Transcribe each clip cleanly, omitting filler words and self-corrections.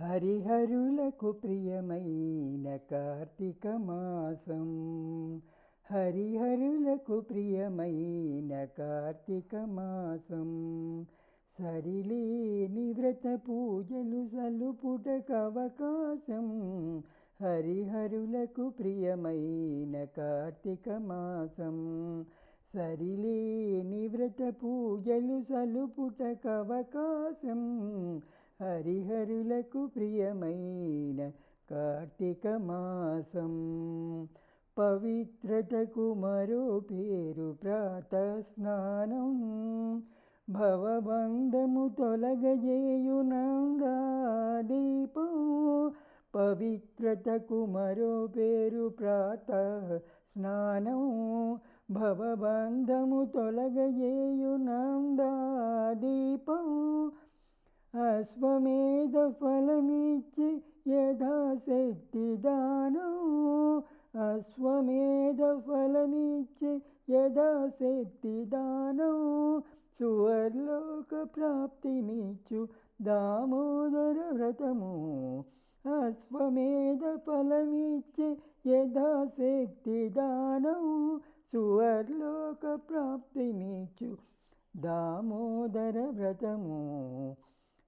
హరిహరులకు ప్రియమైన కార్తీక మాసం. హరిహరులకు ప్రియమైన కార్తీక మాసం. సరిలేని వ్రత పూజలు సలుపుటకవకాశం. హరిహరులకు ప్రియమైన కార్తీక మాసం. సరిలేని వ్రత పూజలు సలుపుటకవకాశం. హరిహరులకు ప్రియమైన కార్తీక మాసం. పవిత్రతకు మరో పేరు ప్రాతస్నానం. భవబంధము తొలగజేయు నందాదీపం. పవిత్రతకు మరో పేరు ప్రాతస్నానం. భవబంధము తొలగజేయు నందాదీపం. అశ్వమేధ ఫలమిచ్చి యథాశక్తి దానం. అశ్వమేధ ఫలమిచ్చి యథాశక్తి దానం. సువర్లోక ప్రాప్తినిచ్చు దామోదర వ్రతము. అశ్వమేధ ఫలమిచ్చి యథాశక్తి దానం. సువర్లోక ప్రాప్తినిచ్చు దామోదర వ్రతము.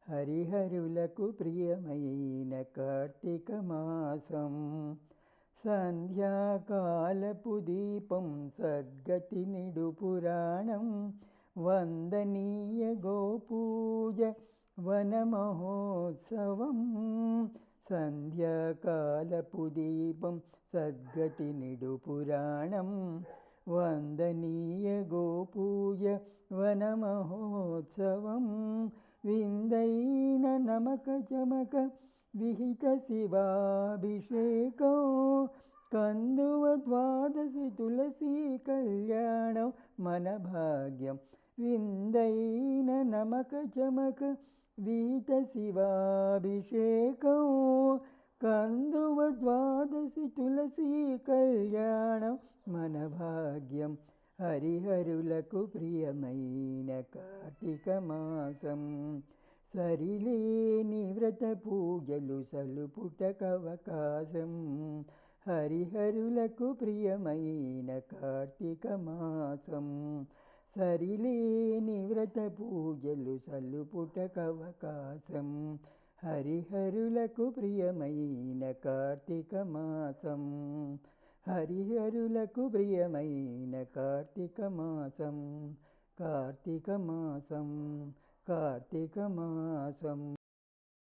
హరిహరులకు ప్రియమైన కార్తీక మాసం. సంధ్యాకాలపు దీపం సద్గతి నిడు పురాణం. వందనీయ గోపూజ వన మహోత్సవం. సంధ్యాకాలపు దీపం సద్గతి నిడు పురాణం. వందనీయ గోపూజ వన మహోత్సవం. విందైన నమక చమక విహిత శివాభిషేకం. కందువ ద్వాదశి తులసీ కళ్యాణం మన భాగ్యం. విందైన నమక చమక విహిత శివాభిషేకం. కందువ ద్వాదశి తులసీ కళ్యాణం మన భాగ్యం. హరిహరులకు ప్రియమైన కార్తీక మాసం. సరిలేని వ్రత పూజలు సలుపుటకవకాశం. హరిహరులకు ప్రియమైన కార్తీక మాసం. సరిలేని వ్రత పూజలు సలుపుటకవకాశం. హరిహరులకు ప్రియమైన కార్తీక మాసం. హరిహరులకు ప్రియమైన కార్తీక మాసం. కార్తీక మాసం. కార్తీక మాసం.